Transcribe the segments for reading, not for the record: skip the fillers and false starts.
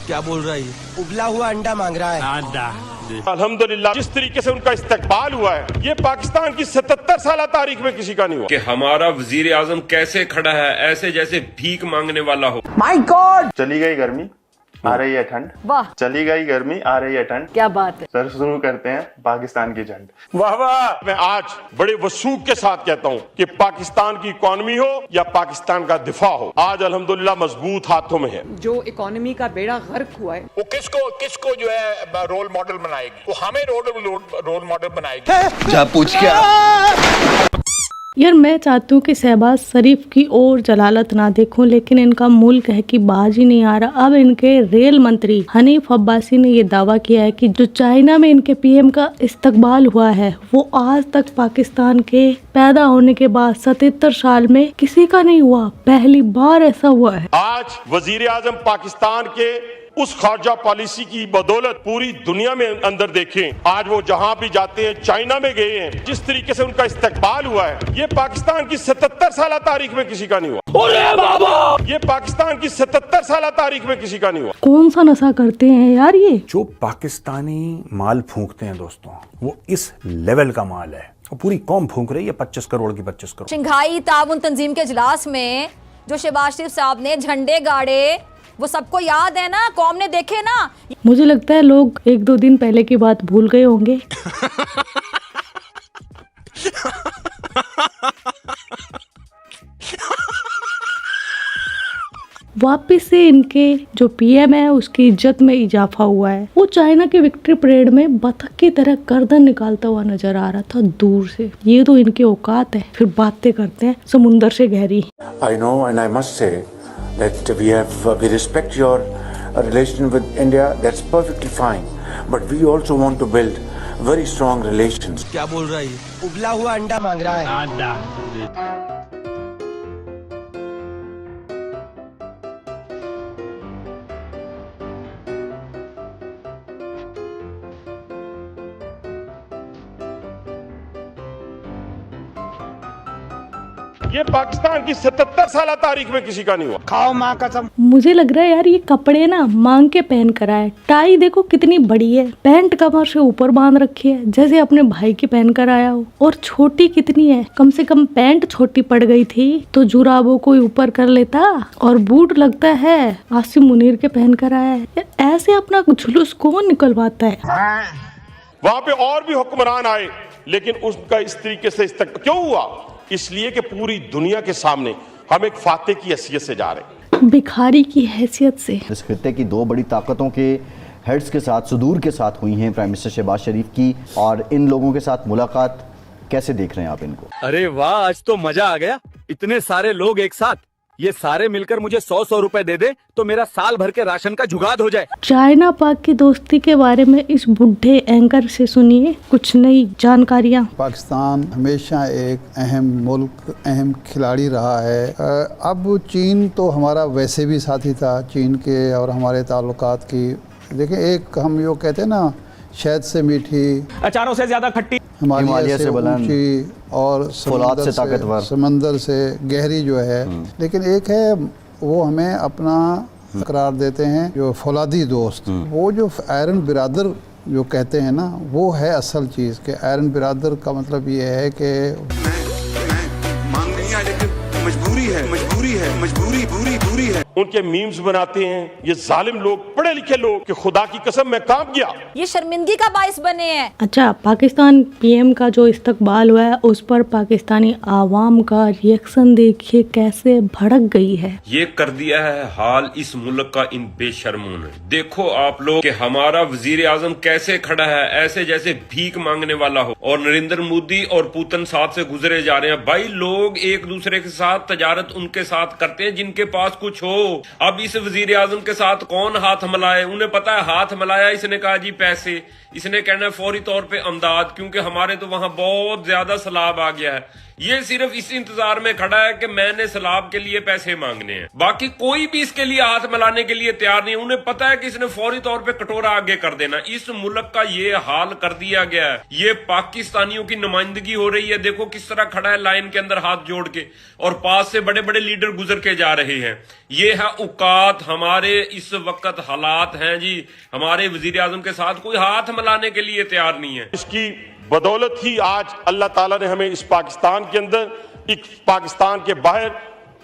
क्या बोल रहा है ये? उबला हुआ अंडा मांग रहा है। अंडा। अल्हम्दुलिल्लाह जिस तरीके से उनका इस्तकबाल हुआ है ये पाकिस्तान की 77 साल तारीख में किसी का नहीं हुआ कि हमारा वजीर आजम कैसे खड़ा है ऐसे जैसे भीख मांगने वाला हो। My God. चली गई गर्मी, आ रही है ठंड। वाह, चली गई गर्मी, आ रही है ठंड। क्या बात है। सर शुरू करते हैं पाकिस्तान की झंड। वाह वाह। मैं आज बड़े वसूख के साथ कहता हूँ कि पाकिस्तान की इकोनॉमी हो या पाकिस्तान का दिफा हो, आज अल्हम्दुलिल्लाह मजबूत हाथों में है। जो इकोनॉमी का बेड़ा गर्क हुआ है वो किसको जो है रोल मॉडल बनाएगी, वो हमें रोल मॉडल बनाएगी। जा पूछ क्या? यार मैं चाहती हूँ कि शहबाज शरीफ की और जलालत ना देखूं, लेकिन इनका मुल्क है कि बाज ही नहीं आ रहा। अब इनके रेल मंत्री हनीफ अब्बासी ने ये दावा किया है कि जो चाइना में इनके पीएम का इस्तकबाल हुआ है वो आज तक पाकिस्तान के पैदा होने के बाद 77 साल में किसी का नहीं हुआ, पहली बार ऐसा हुआ है। आज वजीर आजम पाकिस्तान के उस खारजा पॉलिसी की बदौलत पूरी दुनिया में अंदर देखें, आज वो जहां भी जाते हैं, चाइना में गए हैं, जिस तरीके से उनका इस्तकबाल हुआ है ये पाकिस्तान की 77 साल तारीख में किसी का नहीं हुआ। अरे बाबा! ये पाकिस्तान की 77 साल तारीख में किसी का नहीं हुआ। कौन सा नशा करते हैं यार ये? जो पाकिस्तानी माल फूंकते हैं दोस्तों, वो इस लेवल का माल है और पूरी कौम फूंक रही है 25 करोड़ की 25 करोड़। शंघाई ताउन तंजीम के इजलास में जो शहबाज शरीफ साहब ने झंडे गाड़े वो सबको याद है ना, कौम ने देखे ना। मुझे लगता है लोग 1-2 दिन पहले की बात भूल गए होंगे। वापिस से इनके जो पीएम है उसकी इज्जत में इजाफा हुआ है। वो चाइना के विक्ट्री परेड में बतख की तरह गर्दन निकालता हुआ नजर आ रहा था दूर से। ये तो इनके औकात है, फिर बातें करते हैं समुंदर से गहरी। I know and I must say that we respect your relation with India. That's perfectly fine. But we also want to build very strong relations. क्या बोल रहा है ये? उबला हुआ अंडा मांग रहा है। अंडा। ये पाकिस्तान की 77 साल तारीख में किसी का नहीं हुआ। खाओ माँ कसम। मुझे लग रहा है यार ये कपड़े ना मांग के पहन कर आए। टाई देखो कितनी बड़ी है, पैंट कमर से ऊपर बांध रखी है जैसे अपने भाई की पहन कर आया हो। और छोटी कितनी है, कम से कम पैंट छोटी पड़ गई थी तो जुराबों को ऊपर कर लेता। और बूट लगता है आसिम मुनीर के पहन कर आया है। ऐसे अपना जुलूस कौन निकलवाता है? वहां पे और भी हुक्मरान आए लेकिन उसका इस तरीके से क्यों हुआ? इसलिए कि पूरी दुनिया के सामने हम एक फाते की हैसियत से जा रहे हैं, भिखारी की हैसियत से। इस खित्ते की दो बड़ी ताकतों के हेड्स के साथ सुदूर के साथ हुई हैं प्राइम मिनिस्टर शहबाज शरीफ की, और इन लोगों के साथ मुलाकात कैसे देख रहे हैं आप इनको? अरे वाह, आज तो मजा आ गया। इतने सारे लोग एक साथ, ये सारे मिलकर मुझे 100-100 रुपए दे दे तो मेरा साल भर के राशन का जुगाड़ हो जाए। चाइना पाक की दोस्ती के बारे में इस बुढ़े एंकर से सुनिए कुछ नई जानकारियाँ। पाकिस्तान हमेशा एक अहम मुल्क, अहम खिलाड़ी रहा है। अब चीन तो हमारा वैसे भी साथी था। चीन के और हमारे ताल्लुकात की देखिए, एक हम यो कहते हैं ना, शहद से मीठी, अचारों से ज्यादा खट्टी, हिमालय से ऊंची और फौलाद से ताकतवर, समंदर से गहरी जो है। लेकिन एक है वो हमें अपना करार देते हैं जो फौलादी दोस्त, वो जो आयरन बिरादर जो कहते हैं ना, वो है असल चीज़। के आयरन बिरादर का मतलब ये है कि मांग नहीं है लेकिन मजबूरी है। उनके मीम्स बनाते हैं ये जालिम लोग, पढ़े लिखे लोग, कि खुदा की कसम मैं काम किया। ये शर्मिंदगी का बाइस बने हैं। अच्छा, पाकिस्तान पीएम का जो इस्तकबाल हुआ है उस पर पाकिस्तानी आवाम का रिएक्शन देखिए कैसे भड़क गई है। ये कर दिया है हाल इस मुल्क का इन बेशर्मों ने। देखो आप लोग कि हमारा वजीर आजम कैसे खड़ा है ऐसे जैसे भीख मांगने वाला हो, और नरेंद्र मोदी और पुतिन साथ से गुजरे जा रहे हैं। भाई लोग एक दूसरे के साथ तजारत उनके साथ करते हैं जिनके पास कुछ हो। अब इस वजीर आजम के साथ कौन हाथ मिलाए? उन्हें पता है हाथ मिलाया, इसने कहा जी पैसे, इसने कहना है फौरी तौर पे अमदाद, क्योंकि हमारे तो वहां बहुत ज्यादा सैलाब आ गया है। ये सिर्फ इस इंतजार में खड़ा है कि मैंने सैलाब के लिए पैसे मांगने हैं, बाकी कोई भी इसके लिए हाथ मिलाने के लिए तैयार नहीं। उन्हें पता है कि इसने फौरी तौर पे कटोरा आगे कर देना। इस मुल्क का ये हाल कर दिया गया है। ये पाकिस्तानियों की नुमाइंदगी हो रही है। देखो किस तरह खड़ा है लाइन के अंदर हाथ जोड़ के, और पास से बड़े बड़े लीडर गुजर के जा रहे हैं। ये है औकात, हमारे इस वक्त हालात हैं जी, हमारे वजीर आजम के साथ कोई हाथ मिलाने के लिए तैयार नहीं है। इसकी बदौलत ही आज अल्लाह ताला ने हमें इस पाकिस्तान के अंदर, एक पाकिस्तान के बाहर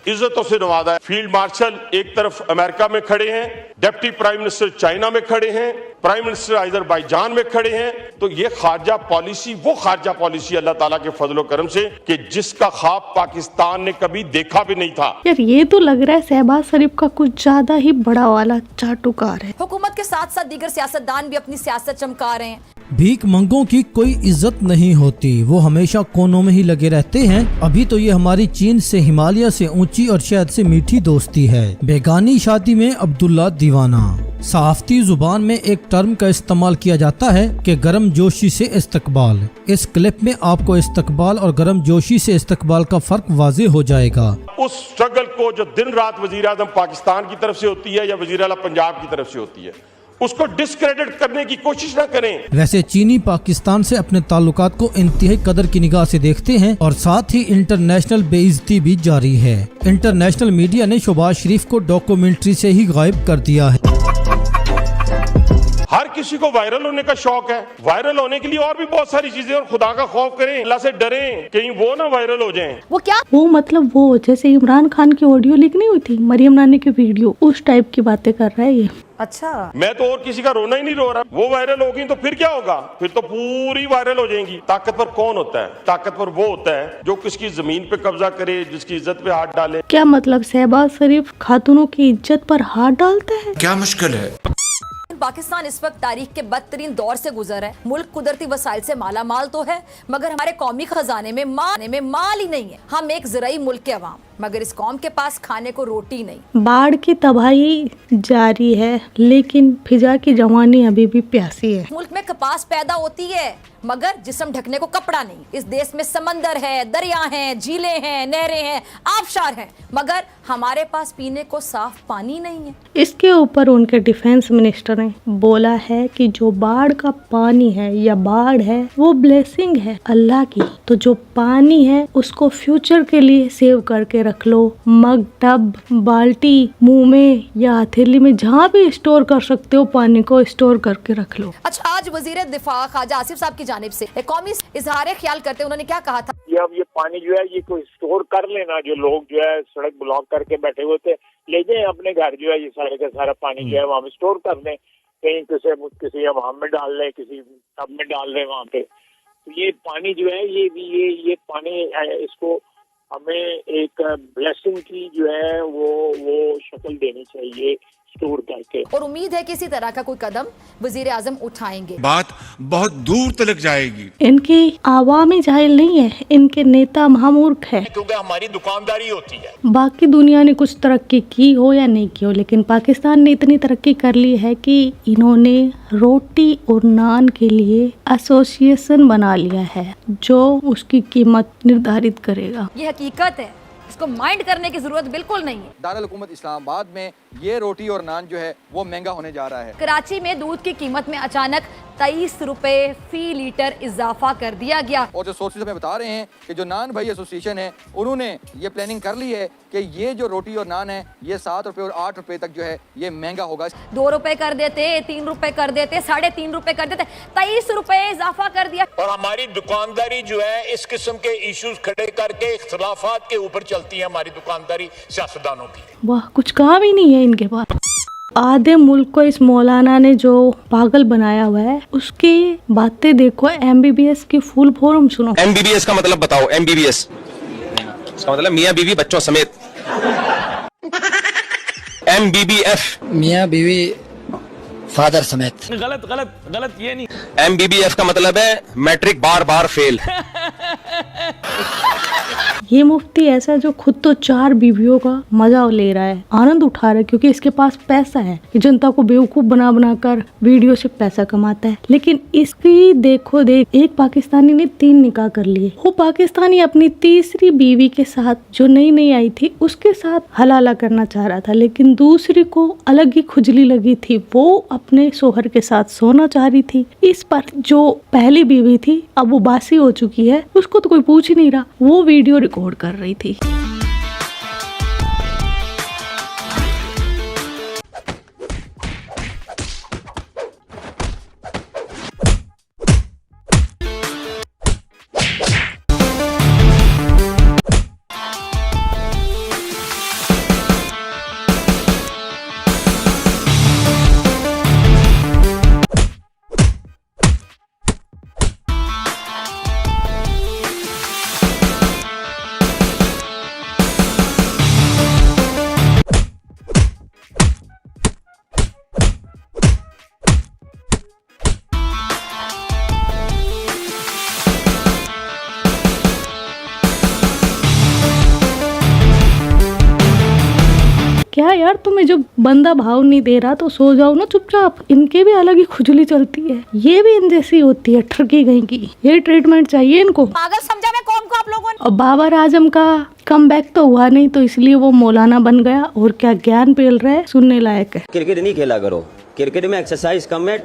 इज्जतों से नवाजा है। फील्ड मार्शल एक तरफ अमेरिका में खड़े हैं, डिप्टी प्राइम मिनिस्टर चाइना में खड़े हैं, प्राइम मिनिस्टर अजरबैजान में खड़े हैं। तो ये खारजा पॉलिसी, वो खारजा पॉलिसी अल्लाह ताला के फजलो करम से कि जिसका ख्वाब पाकिस्तान ने कभी देखा भी नहीं था। यार ये तो लग रहा है शहबाज शरीफ का कुछ ज्यादा ही बड़ा वाला चाटुकार है। हुकूमत के साथ साथ दीगर सियासतदान भी अपनी सियासत चमका रहे हैं। भीख मंगों की कोई इज्जत नहीं होती, वो हमेशा कोनों में ही लगे रहते हैं। अभी तो ये हमारी चीन से, हिमालय से ऊंची और शहद से मीठी दोस्ती है। बेगानी शादी में अब्दुल्ला दीवाना। सहाफती जुबान में एक टर्म का इस्तेमाल किया जाता है कि गर्म जोशी से इस्तकबाल। इस क्लिप में आपको इस्तकबाल और गर्म जोशी से इस्तकबाल का फर्क वाजे हो जाएगा। उस स्ट्रगल को जो दिन रात वजीर आजम पाकिस्तान की तरफ से होती है या वजीर आला पंजाब की तरफ से होती है, उसको डिस्क्रेडिट करने की कोशिश न करें। वैसे चीनी पाकिस्तान से अपने ताल्लुकात को इंतहाई कदर की निगाह से देखते हैं और साथ ही इंटरनेशनल बेइज्जती भी जारी है। इंटरनेशनल मीडिया ने शहबाज शरीफ को डॉक्यूमेंट्री से ही गायब कर दिया है। हर किसी को वायरल होने का शौक है। वायरल होने के लिए और भी बहुत सारी चीजें, और खुदा का खौफ करें, अल्लाह से डरें, कहीं वो ना वायरल हो जाएं। वो क्या? वो मतलब वो जैसे इमरान खान की ऑडियो लीक नहीं हुई थी, मरियम नानी की वीडियो, उस टाइप की बातें कर रहा है ये। अच्छा, मैं तो और किसी का रोना ही नहीं रो रहा। वो वायरल होगी तो फिर क्या होगा? फिर तो पूरी वायरल हो जाएंगी। ताकतवर कौन होता है? ताकतवर वो होता है जो किसकी जमीन पे कब्जा करे, जिसकी इज्जत पे हाथ डाले। क्या मतलब शहबाज शरीफ खातूनों की इज्जत पर हाथ डालता है? क्या मुश्किल है? पाकिस्तान इस वक्त तारीख के बदतरीन दौर से गुजर है। मुल्क कुदरती वसाइल से माला माल तो है, मगर हमारे कौमी खजाने में माल ही नहीं है। हम एक ज़राई मुल्क के अवाम, मगर इस कौम के पास खाने को रोटी नहीं। बाढ़ की तबाही जारी है, लेकिन फिजा की जवानी अभी भी प्यासी है। मुल्क में कपास पैदा होती है, मगर जिस्म ढकने को कपड़ा नहीं। इस देश में समंदर है, दरिया हैं, झीलें हैं, नहरें हैं, आबशार हैं, मगर हमारे पास पीने को साफ पानी नहीं है। इसके ऊपर उनके डिफेंस मिनिस्टर ने बोला है कि जो बाढ़ का पानी है या बाढ़ है वो ब्लेसिंग है अल्लाह की, तो जो पानी है उसको फ्यूचर के लिए सेव करके रख लो। मग, टब, बाल्टी, मुंह में या हथेली में, जहाँ भी स्टोर कर सकते हो पानी को स्टोर करके रख लो। अच्छा, आज वजीर दिफा ख्वाजा आसिफ साहब की जानिब से एक कौमी इजहार ख्याल करते उन्होंने क्या कहा था? अब ये पानी जो है ये कोई स्टोर कर लेना। जो लोग जो है सड़क ब्लॉक करके बैठे हुए थे, ले जाए अपने घर, जो है ये सारे का सारा पानी जो है वहाँ स्टोर कर दें, कहीं किसी अवाम में डाल लें, किसी टब में डाल दें वहाँ पे। तो ये पानी जो है ये पानी इसको हमें एक ब्लेसिंग की जो है वो शक्ल देनी चाहिए स्टोर करके। और उम्मीद है कि इसी तरह का कोई कदम वजीर आजम उठाएंगे। बात बहुत दूर तक जाएगी। इनकी आवामी जाहिल नहीं है, इनके नेता महामूर्ख है। क्योंकि हमारी दुकानदारी होती है। बाकी दुनिया ने कुछ तरक्की की हो या नहीं की हो, लेकिन पाकिस्तान ने इतनी तरक्की कर ली है कि इन्होंने रोटी और नान के लिए एसोसिएशन बना लिया है जो उसकी कीमत निर्धारित करेगा। ये हकीकत है, इसको माइंड करने की जरूरत बिल्कुल नहीं है। दारुल हुकूमत इस्लामाबाद में ये रोटी और नान जो है वो महंगा होने जा रहा है। कराची में दूध की कीमत में अचानक 23 रुपए फी लीटर इजाफा कर दिया गया। और जो सोर्सेज हमें बता रहे हैं कि जो नान भाई एसोसिएशन है उन्होंने ये प्लानिंग कर ली है कि ये जो रोटी और नान है ये 7 रुपए और 8 रुपए तक जो है ये महंगा होगा। 2 रुपए कर देते, 3 रुपए कर देते, 3.5 रुपए कर देते, 23 रुपए इजाफा कर दिया। और हमारी दुकानदारी जो है इस किस्म के इश्यूज खड़े करके इख्तिलाफात के ऊपर चलती है हमारी दुकानदारी सियासतदानों की। वाह, कुछ कहा भी नहीं है इनके पास। आधे मुल्क को इस मौलाना ने जो पागल बनाया हुआ है उसकी बातें देखो। MBBS की फुल फॉर्म सुनो। MBBS का मतलब बताओ। MBBS इसका मतलब मियाँ बीवी बच्चों समेत। MBBF मियाँ बीवी फादर समेत। गलत ये नहीं। MBBF का मतलब है मैट्रिक बार बार फेल। ये मुफ्ती ऐसा जो खुद तो 4 बीवियों का मजा ले रहा है, आनंद उठा रहा है, क्योंकि इसके पास पैसा है। ये जनता को बेवकूफ बना कर वीडियो से पैसा कमाता है। लेकिन इसकी देखो देख, एक पाकिस्तानी ने 3 निकाह कर लिए। वो पाकिस्तानी अपनी तीसरी बीवी के साथ जो नई आई थी उसके साथ हलाला करना चाह रहा था, लेकिन दूसरी को अलग ही खुजली लगी थी। वो अपने शोहर के साथ सोना चाह रही थी। इस पर जो पहली बीवी थी अब वो बासी हो चुकी है, उसको तो कोई पूछ ही नहीं रहा, वो वीडियो रिकॉर्ड कर रही थी। यार तुम्हें जब बंदा भाव नहीं दे रहा तो सो जाओ ना चुपचाप। इनके भी अलग ही खुजली चलती है, ये भी इन जैसी होती है, ठरकी गई की। ये ट्रीटमेंट चाहिए इनको। पागल समझा मैं कौन को आप लोगों ने। और बाबर आजम का कम बैक तो हुआ नहीं, तो इसलिए वो मौलाना बन गया। और क्या ज्ञान पेल रहा है, सुनने लायक है। क्रिकेट नहीं खेला करो, क्रिकेट में एक्सरसाइज कम है,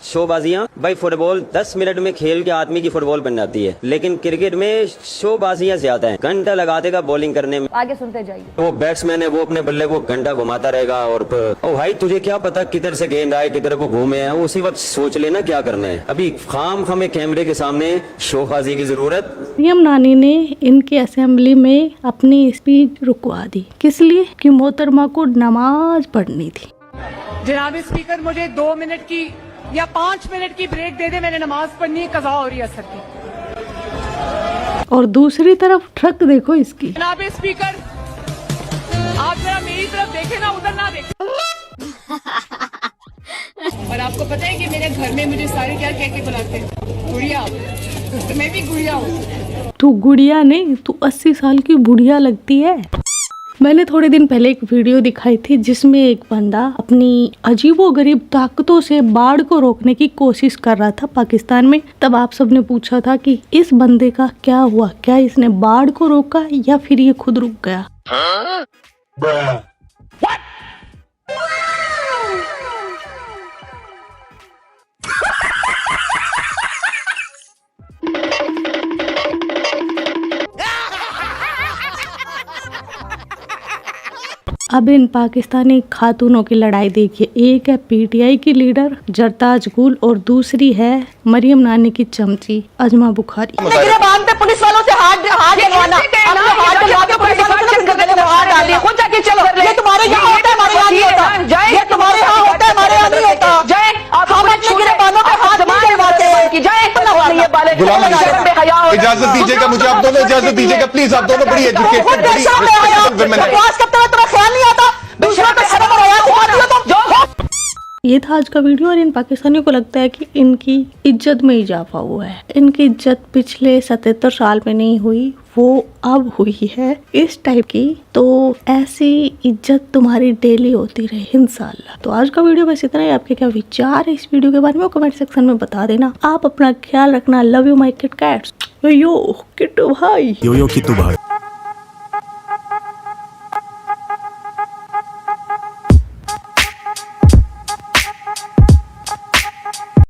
शोबाजियां। भाई फुटबॉल 10 मिनट में खेल के आदमी की फुटबॉल बन जाती है, लेकिन क्रिकेट में शोबाजियां ज्यादा हैं। घंटा लगा देगा बॉलिंग करने में। आगे सुनते जाइए। वो बैट्समैन है, वो अपने बल्ले को घंटा घुमाता रहेगा। और ओ भाई तुझे क्या पता किधर से गेंद आए, किधर को घूमे है, उसी वक्त सोच लेना क्या करना है। अभी खाम हमें कैमरे के सामने शोबाजी की जरूरत। मरियम नानी ने इनकी असेंबली में अपनी स्पीच रुकवा दी। किस लिए? कि मोहतरमा को नमाज पढ़नी थी। जनाब स्पीकर, मुझे 2 मिनट की या 5 मिनट की ब्रेक दे दे, मैंने नमाज पढ़नी है, कज़ा हो रही है असर की। और दूसरी तरफ ट्रक देखो इसकी। जनाब स्पीकर, आप जरा मेरी तरफ देखें ना, उधर ना देखें। और आपको पता है कि मेरे घर में मुझे सारे क्या कह के बुलाते हैं? गुड़िया। तो मैं भी गुड़िया हूँ। तू गुड़िया नहीं, तू 80 साल की बुढ़िया लगती है। मैंने थोड़े दिन पहले एक वीडियो दिखाई थी जिसमें एक बंदा अपनी अजीबोगरीब ताकतों से बाढ़ को रोकने की कोशिश कर रहा था पाकिस्तान में। तब आप सबने पूछा था कि इस बंदे का क्या हुआ, क्या इसने बाढ़ को रोका या फिर ये खुद रुक गया। अब इन पाकिस्तानी खातूनों की लड़ाई देखिए। एक है पीटीआई की लीडर जरताज गुल और दूसरी है मरियम नानी की चमची अजमा बुखारी। पुलिस वालों से हाथ डलवाना, चलो ये तुम्हारे यहाँ होता है, हमारे यहाँ नहीं होता। ये तुम्हारे यहाँ होता है, हमारे यहाँ नहीं होता। हम अपने गिरबानों पे हाथ नहीं डलवाते। इजाजत दीजिएगा मुझे, आप दोनों इजाजत दीजिएगा प्लीज। आप दोनों बड़ी एजुकेटेड, ये था आज का वीडियो। और इन पाकिस्तानियों को लगता है कि इनकी इज्जत में इजाफा हुआ है। इनकी इज्जत पिछले 77 साल में नहीं हुई, वो अब हुई है इस टाइप की। तो ऐसी इज्जत तुम्हारी डेली होती रहे इंशाल्लाह। तो आज का वीडियो बस इतना ही। आपके क्या विचार है इस वीडियो के बारे में कमेंट सेक्शन में बता देना। आप अपना ख्याल रखना। Love you my kit cats. Yo Kittu भाई। यो किट्टू भाई।